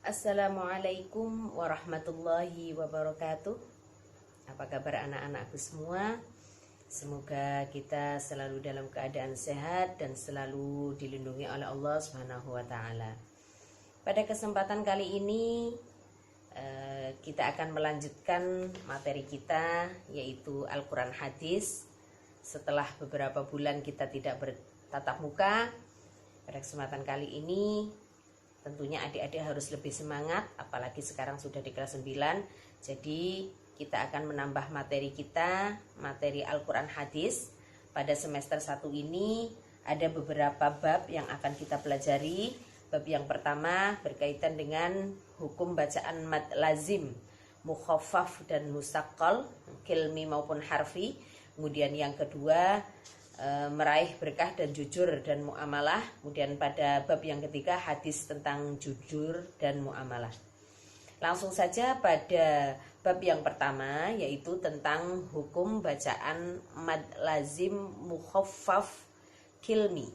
Assalamualaikum warahmatullahi wabarakatuh. Apa kabar anak-anakku semua? Semoga kita selalu dalam keadaan sehat dan selalu dilindungi oleh Allah Subhanahu wa taala. Pada kesempatan kali ini kita akan melanjutkan materi kita, yaitu Al-Quran Hadis. Setelah beberapa bulan kita tidak bertatap muka, pada kesempatan kali ini tentunya adik-adik harus lebih semangat, apalagi sekarang sudah di kelas 9. Jadi kita akan menambah materi kita, materi Al-Quran Hadis. Pada semester 1 ini ada beberapa bab yang akan kita pelajari. Bab yang pertama berkaitan dengan hukum bacaan mad lazim, mukhaffaf dan musaqqal, kilmi maupun harfi. Kemudian yang kedua meraih berkah dan jujur dan muamalah. Kemudian pada bab yang ketiga hadis tentang jujur dan muamalah. Langsung saja pada bab yang pertama, yaitu tentang hukum bacaan mad lazim mukhaffaf kilmi.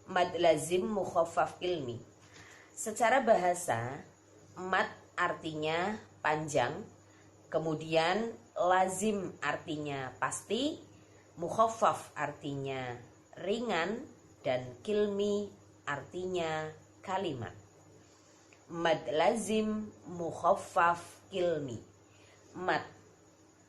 Mad lazim mukhaffaf kilmi. Secara bahasa, mad artinya panjang, kemudian lazim artinya pasti, mukhaffaf artinya ringan, dan kilmi artinya kalimat. Mad lazim mukhaffaf kilmi. Mad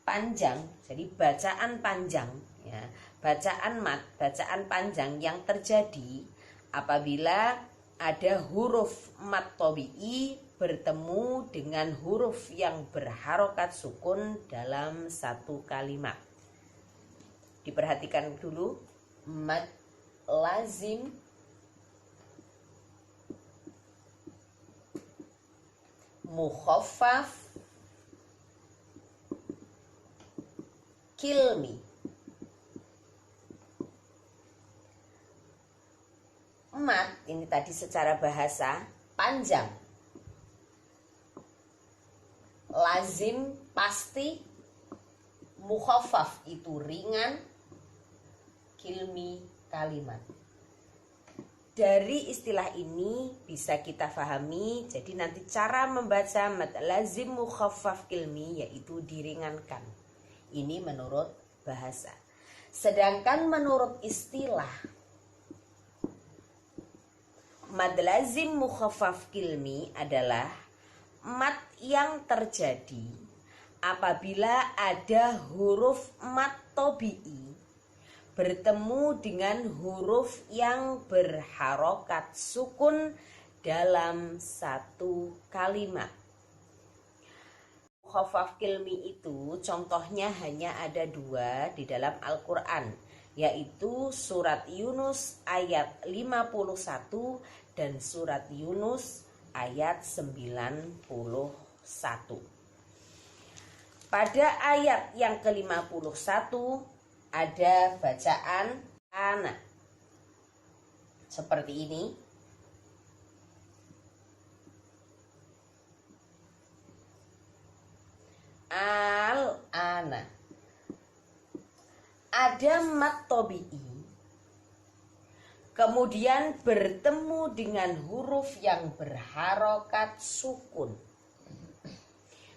panjang, jadi bacaan panjang ya. Bacaan mad, bacaan panjang yang terjadi apabila ada huruf mad tabi'i bertemu dengan huruf yang berharokat sukun dalam satu kalimat. Diperhatikan dulu, mad lazim mukhaffaf kilmi. Mad ini tadi secara bahasa panjang, lazim pasti, mukhaffaf itu ringan, kilmi kalimat. Dari istilah ini bisa kita pahami, jadi nanti cara membaca mad lazim mukhaffaf kilmi yaitu diringankan. Ini menurut bahasa. Sedangkan menurut istilah, mad lazim mukhaffaf kilmi adalah mad yang terjadi apabila ada huruf mad tabi'i bertemu dengan huruf yang berharokat sukun dalam satu kalimat. Mukhaffaf kilmi itu contohnya hanya ada 2 di dalam Al-Quran, yaitu surat Yunus ayat 51 dan surat Yunus ayat 91. Pada ayat yang ke-51 ada bacaan ana seperti ini. Al-ana. Ada mad tabi'i, kemudian bertemu dengan huruf yang berharokat sukun.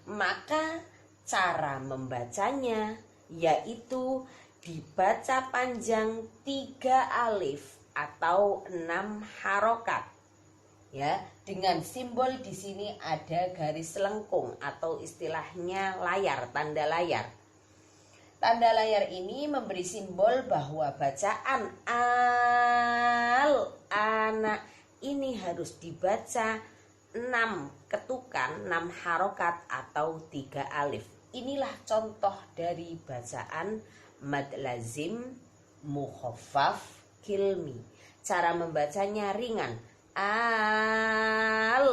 Maka cara membacanya yaitu dibaca panjang 3 alif atau 6 harokat. Ya, dengan simbol di sini ada garis lengkung atau istilahnya layar, tanda layar. Tanda layar ini memberi simbol bahwa bacaan al-ana ini harus dibaca 6 ketukan, 6 harokat atau 3 alif. Inilah contoh dari bacaan mad lazim mukhaffaf kilmi. Cara membacanya ringan. Al-ana.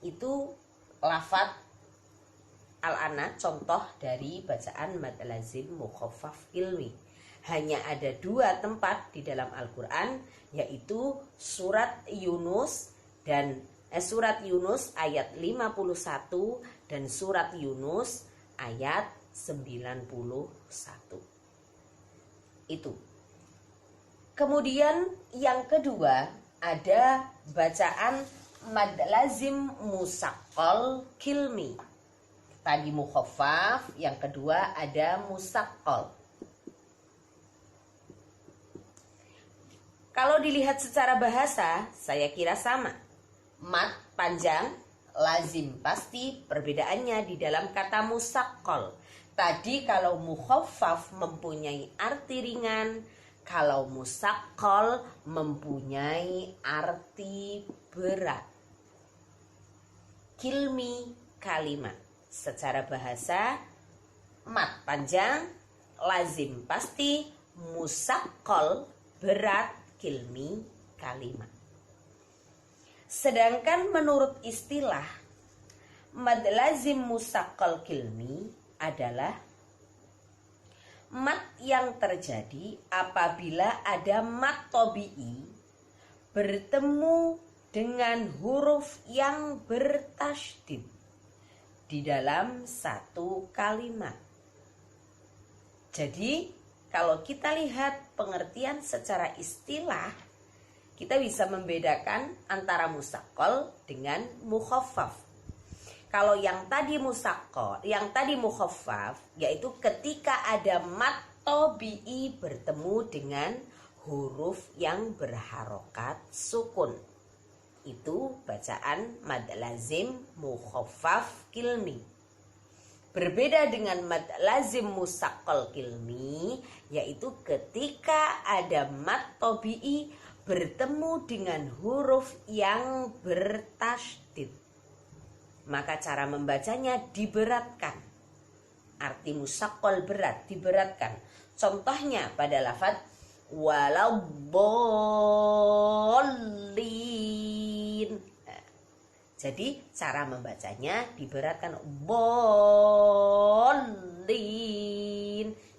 Itu lafaz al-ana contoh dari bacaan mad lazim mukhaffaf kilmi. Hanya ada 2 tempat di dalam Al-Quran, yaitu surat Yunus dan surat Yunus ayat 51 dan surat Yunus ayat 91. Itu. Kemudian yang kedua, ada bacaan mad lazim musaqqal kilmi. Tadi mukhaffaf, yang kedua ada musaqqal. Kalau dilihat secara bahasa, saya kira sama. Mad panjang, lazim pasti, perbedaannya di dalam kata musaqqal. Tadi kalau mukhaffaf mempunyai arti ringan, kalau musaqqal mempunyai arti berat. Kilmi kalimat. Secara bahasa, mad panjang, lazim pasti, musaqqal berat, kilmi kalimat. Sedangkan menurut istilah, mad lazim musaqqal kilmi adalah mad yang terjadi apabila ada mad tabi'i bertemu dengan huruf yang bertasydid di dalam satu kalimat. Jadi, kalau kita lihat pengertian secara istilah, kita bisa membedakan antara musaqqal dengan mukhaffaf. Kalau yang tadi musaqqal, yang tadi mukhaffaf, yaitu ketika ada mad tabi'i bertemu dengan huruf yang berharokat sukun. Itu bacaan mad lazim mukhaffaf kilmi. Berbeda dengan mad lazim musaqqal kilmi, yaitu ketika ada mad tabi'i bertemu dengan huruf yang bertasydid. Maka cara membacanya diberatkan. Arti musaqqal berat, diberatkan. Contohnya pada lafaz waladdallin. Jadi cara membacanya diberatkan. Bollin.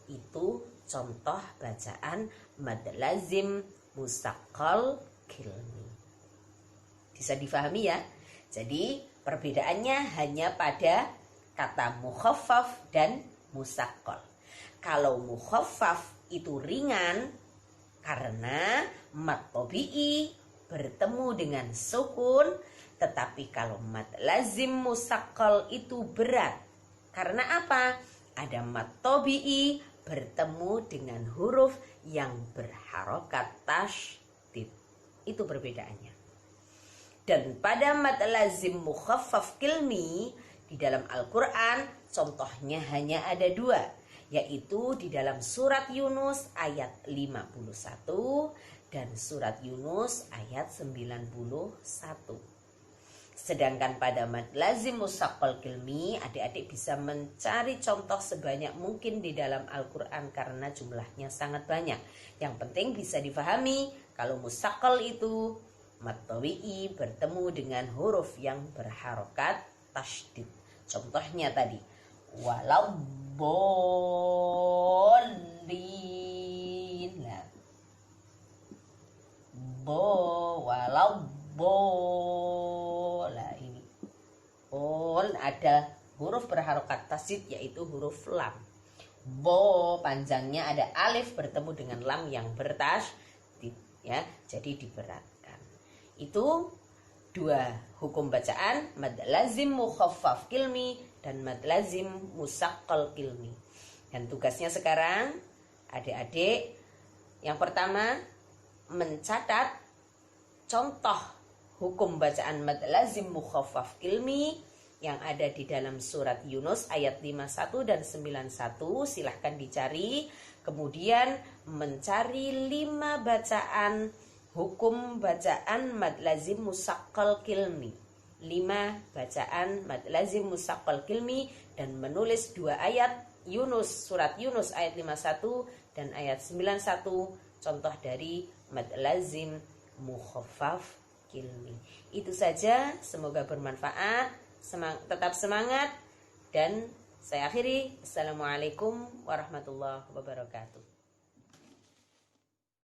Itu contoh bacaan mad lazim musaqqal kilmi. Bisa difahami ya? Jadi perbedaannya hanya pada kata mukhaffaf dan musaqqal. Kalau mukhaffaf itu ringan karena mad tabi'i bertemu dengan sukun, tetapi kalau mad lazim musaqqal itu berat. Karena apa? Ada mad tabi'i bertemu dengan huruf yang berharokat tasydid. Itu perbedaannya. Dan pada mad lazim mukhaffaf kilmi di dalam Al-Quran contohnya hanya ada dua, yaitu di dalam surat Yunus ayat 51 dan surat Yunus ayat 91. Sedangkan pada mad lazim musaqqal kilmi, adik-adik bisa mencari contoh sebanyak mungkin di dalam Al-Quran karena jumlahnya sangat banyak. Yang penting bisa difahami kalau musaqqal itu mad tabi'i bertemu dengan huruf yang berharokat tasydid. Contohnya tadi waladdallin. Nah, lah ini bol ada huruf berharokat tasydid yaitu huruf lam. Bo panjangnya ada alif bertemu dengan lam yang bertasydid ya, jadi diberatkan. Itu dua hukum bacaan, mad lazim mukhaffaf kilmi dan mad lazim musaqqal kilmi. Dan tugasnya sekarang adik-adik yang pertama mencatat contoh hukum bacaan mad lazim mukhaffaf kilmi yang ada di dalam surat Yunus ayat 51 dan 91. Silahkan dicari. Kemudian mencari 5 bacaan hukum bacaan mad lazim musaqqal kilmi. 5 bacaan mad lazim musaqqal kilmi dan menulis 2 ayat Yunus, surat Yunus ayat 51 dan ayat 91 contoh dari mad lazim mukhaffaf kilmi. Itu saja, semoga bermanfaat. Tetap semangat dan saya akhiri. Assalamualaikum warahmatullahi wabarakatuh.